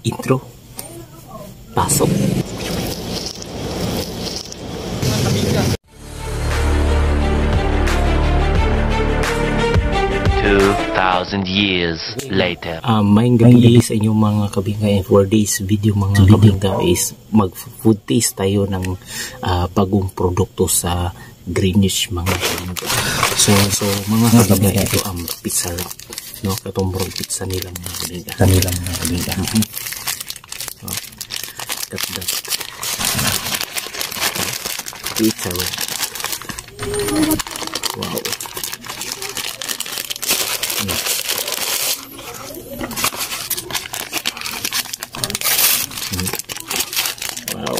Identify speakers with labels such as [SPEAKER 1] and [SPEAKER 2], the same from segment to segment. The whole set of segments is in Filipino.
[SPEAKER 1] Intro. Pasok.
[SPEAKER 2] Years later.
[SPEAKER 1] Maayong gabi sa inyong mga kabingay. For this video mga kabingay is mag-food taste tayo ng bagong produkto sa Greenwich mga kabingay. So mga kabingay, ito ang pizza wrap, no? Itong pizza nila mga kabingay.
[SPEAKER 3] Kanilang mga kabingay.
[SPEAKER 1] Cut that. Pizza wrap. Wow. Wow.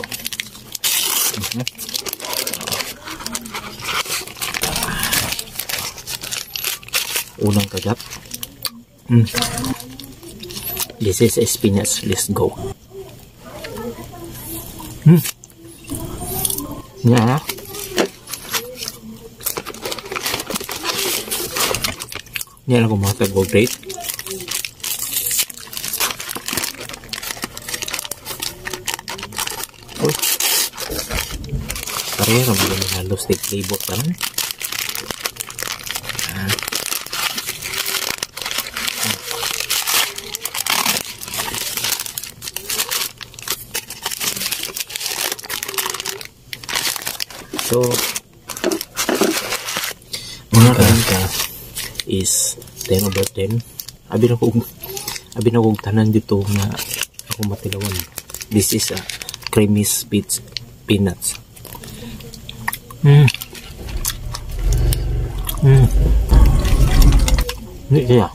[SPEAKER 1] Unang kagat. This is a spinach. Let's go. Yeah. Yan ako mga tag-grate. Oh. Pareho na mga halos tig-flavor pa rin. So, mga kanka is 10 over 10. Abi na kong tanan dito nga ako matilawan. This is a creamy spits peanuts. Ini kaya.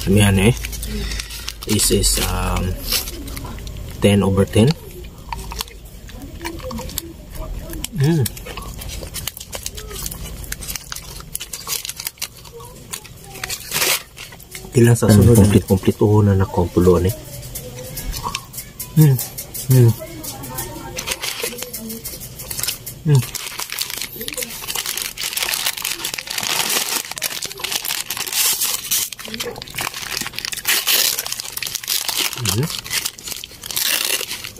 [SPEAKER 1] Yan eh. This is 10 over 10. Ilang sa sunod complete na nakumpuluan eh.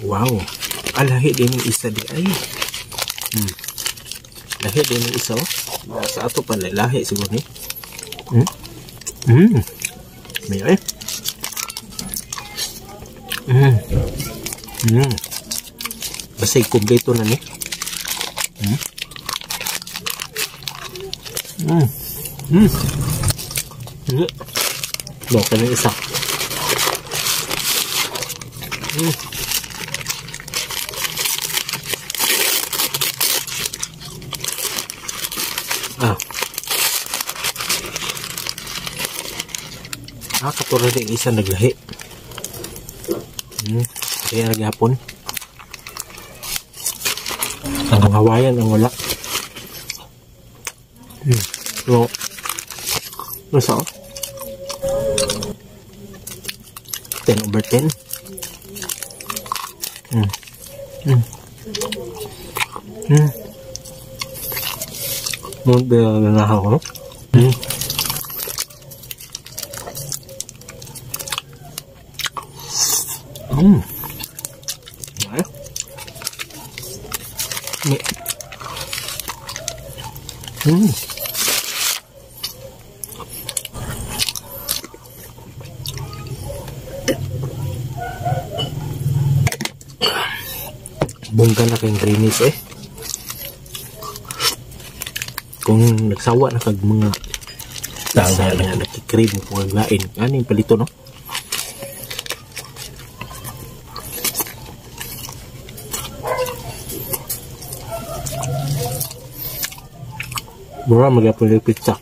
[SPEAKER 1] Wow, lahi din yung isa di ay. Lahi din yung isa oh. Sa ato pa lahi siguro ni. May ay. Basta kompleto na ni. Loka na isa. Katulad yung isa naglahi. Kaya naghapon. Ang Hawaiian ang wala. So, nasa 10 over 10. Mau belahan ko. Bongga na kayong Greenwich eh. Kung nagsawa na kag mga tanga na nakikrib mo kung lain, ano yung palito no? Mura magapuli pizza.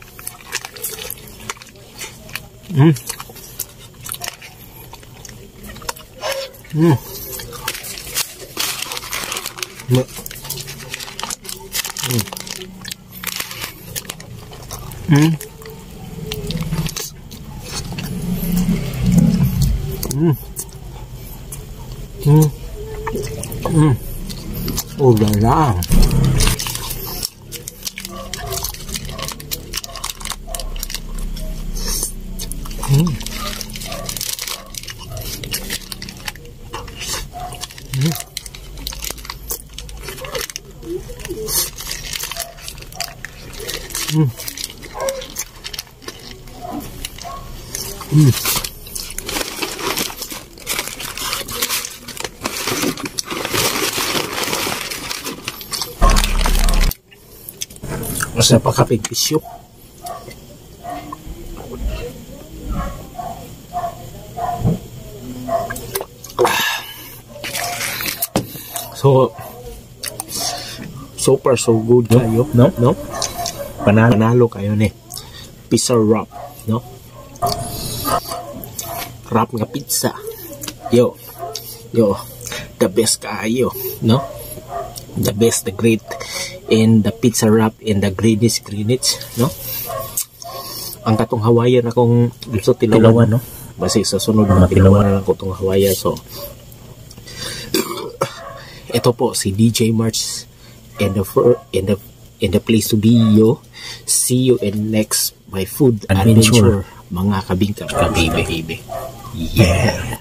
[SPEAKER 1] Oh là là. Mas napakapigpisyo. So far so good kayo, no? Panalo kayo ni pizza wrap, no? Wrap nga pizza. Yo, the best kayo, no? The best, the great, and the pizza wrap and the Greenwich, no? Ang katong Hawaiian akong gusto tilawan, no? Basi sa sunod mga tilawan na lang ko itong Hawaiian. So, ito po si DJ March and the place to be, yo. See you in next my food adventure, mga kabingka, baby. Yeah.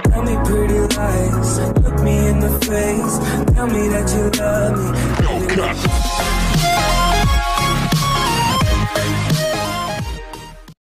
[SPEAKER 1] Tell me pretty lies, look me in the face, tell me that you love me.